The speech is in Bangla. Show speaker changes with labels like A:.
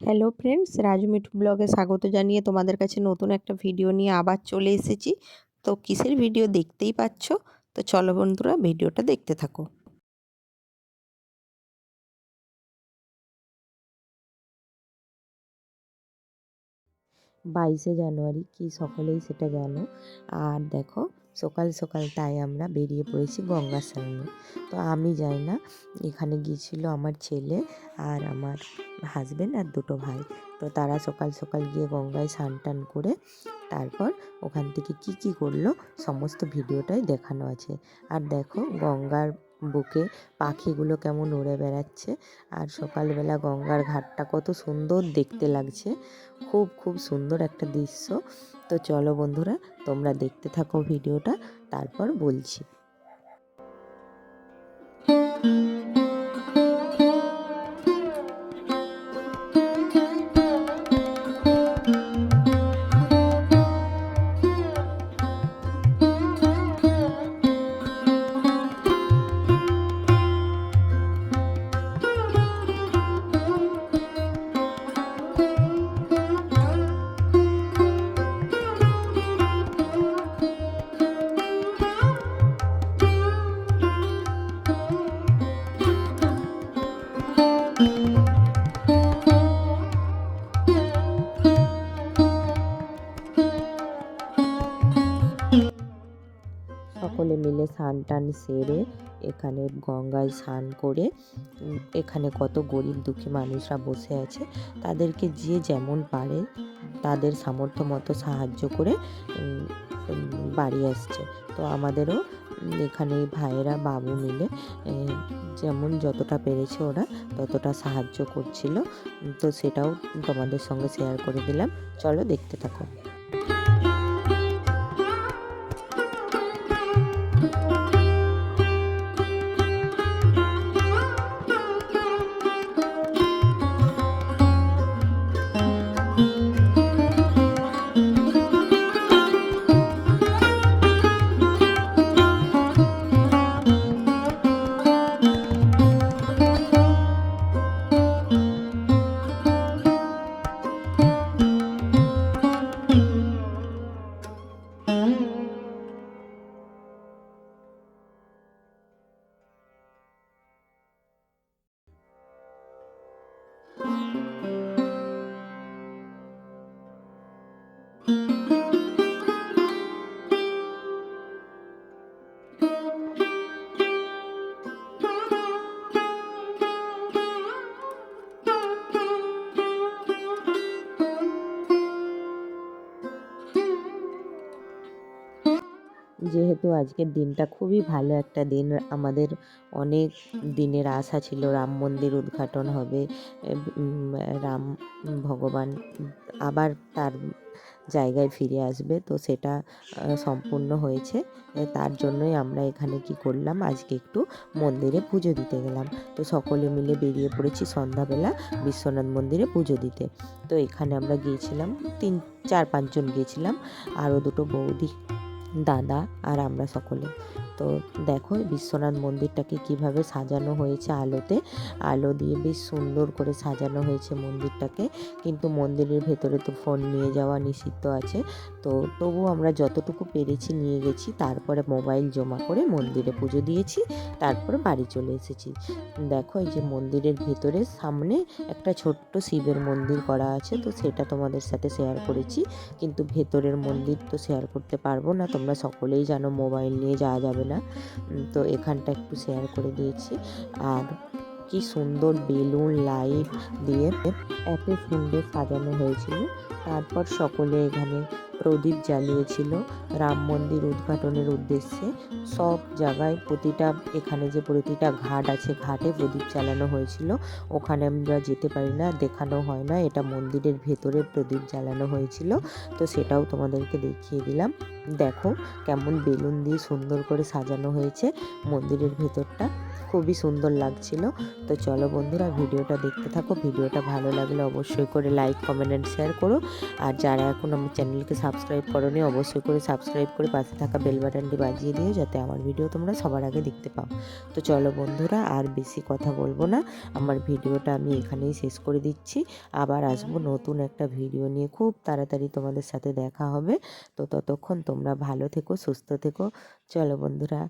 A: হ্যালো ফ্রেন্ডস, রাজু মিঠু ব্লগে স্বাগত জানিয়ে তোমাদের কাছে নতুন একটা ভিডিও নিয়ে আবার চলে এসেছি। তো কিসের ভিডিও দেখতেই পাচ্ছ। তো চলো বন্ধুরা, ভিডিওটা দেখতে থাকো। 22শে জানুয়ারি কি সকলেই সেটা জানো। আর দেখো, সকাল সকাল তাই আমরা বেরিয়ে পড়েছি গঙ্গা স্নানে। তো আমি যাই না, এখানে গিয়েছিল আমার ছেলে আর আমার হাজবেন্ড আর দুটো ভাই। তো তারা সকাল সকাল গিয়ে গঙ্গায় স্নান টান করে তারপর ওখান থেকে কি করলো সমস্ত ভিডিওটাই দেখানো আছে। আর দেখো গঙ্গার বুকে পাখিগুলো কেমন উড়ে বেড়াচ্ছে। আর সকালবেলা গঙ্গার ঘাটটা কত সুন্দর দেখতে লাগছে, খুব খুব সুন্দর একটা দৃশ্য। তো চলো বন্ধুরা, তোমরা দেখতে থাকো ভিডিওটা, তারপর বলছি। সকলে মিলে স্নান টান সেরে এখানে গঙ্গায় স্নান করে এখানে কত গরিব দুঃখী মানুষরা বসে আছে, তাদেরকে যে যেমন পারে তাদের সামর্থ্য মতো সাহায্য করে বাড়ি আসছে। তো আমাদেরও এখানে ভাইয়েরা বাবু মিলে যেমন যতটা পেরেছে ওরা ততটা সাহায্য করছিল। তো সেটাও তোমাদের সঙ্গে শেয়ার করে দিলাম, চলো দেখতে থাকো। যেহেতু আজকের দিনটা খুবই ভালো একটা দিন, আমাদের অনেক দিনের আশা ছিল রাম মন্দির উদ্ঘাটন হবে, রাম ভগবান আবার তার জায়গায় ফিরে আসবে। তো সেটা সম্পূর্ণ হয়েছে। তার জন্যই আমরা এখানে কি করলাম, আজকে একটু মন্দিরে পুজো দিতে গেলাম। তো সকলে মিলে বেরিয়ে পড়েছি সন্ধ্যাবেলা বিশ্বনাথ মন্দিরে পুজো দিতে। তো এখানে আমরা গিয়েছিলাম 4-5 জন গিয়েছিলাম, আরও দুটো বৌদি, দাদা আর আমরা সকলে। তো দেখো বিশ্বনাথ মন্দিরটাকে কিভাবে সাজানো হয়েছে, আলো দিয়ে বেশ সুন্দর করে সাজানো হয়েছে মন্দিরটাকে। কিন্তু মন্দিরের ভেতরে তো ফোন নিয়ে যাওয়া নিষিদ্ধ আছে। তো তবু আমরা যতটুকু পেরেছি নিয়ে গেছি, তারপরে মোবাইল জমা করে মন্দিরে পুজো দিয়েছি, তারপরে বাড়ি চলে এসেছি। দেখো এই যে মন্দিরের ভেতরে সামনে একটা ছোট্ট শিবের মন্দির করা আছে, তো সেটা তোমাদের সাথে শেয়ার করেছি। কিন্তু ভেতরের মন্দির তো শেয়ার করতে পারবো না, তোমরা সকলেই জানো মোবাইল নিয়ে যাওয়া যাবে না। তো এখানটা একটু শেয়ার করে দিয়েছি। আর কি সুন্দর বেলুন লাইট দিয়ে এত সুন্দর সাজানো হয়েছিল। তারপর সকলে এখানে প্রদীপ জ্বালিয়েছিল রাম মন্দির উদ্ঘাটনের উদ্দেশ্যে। সব জায়গায় এখানে যে প্রতিটা ঘাট আছে, ঘাটে প্রদীপ জ্বালানো হয়েছিল। ওখানে আমরা যেতে পারি না, দেখানো হয় না, এটা মন্দিরের ভেতরে প্রদীপ জ্বালানো হয়েছিল। তো সেটাও তোমাদেরকে দেখিয়ে দিলাম। দেখো কেমন বেলুন দিয়ে সুন্দর করে সাজানো হয়েছে মন্দিরের ভেতরটা, খুবই সুন্দর লাগছিল। তো চলো বন্ধুরা, ভিডিওটা দেখতে থাকো। ভিডিওটা ভালো লাগলে অবশ্যই করে লাইক, কমেন্ট অ্যান্ড শেয়ার করো। আর যারা এখন আমার চ্যানেলকে সাবস্ক্রাইব করোনি অবশ্যই করে সাবস্ক্রাইব করে পাশে থাকা বেল বাটনটি বাজিয়ে দিও, যাতে আমার ভিডিও তোমরা সবার আগে দেখতে পাও। তো চলো বন্ধুরা, আর বেশি কথা বলবো না, আমার ভিডিওটা আমি এখানেই শেষ করে দিচ্ছি। আবার আসবো নতুন একটা ভিডিও নিয়ে, খুব তাড়াতাড়ি তোমাদের সাথে দেখা হবে। তো ততক্ষণ তোমরা ভালো থেকো, সুস্থ থেকো। চলো বন্ধুরা,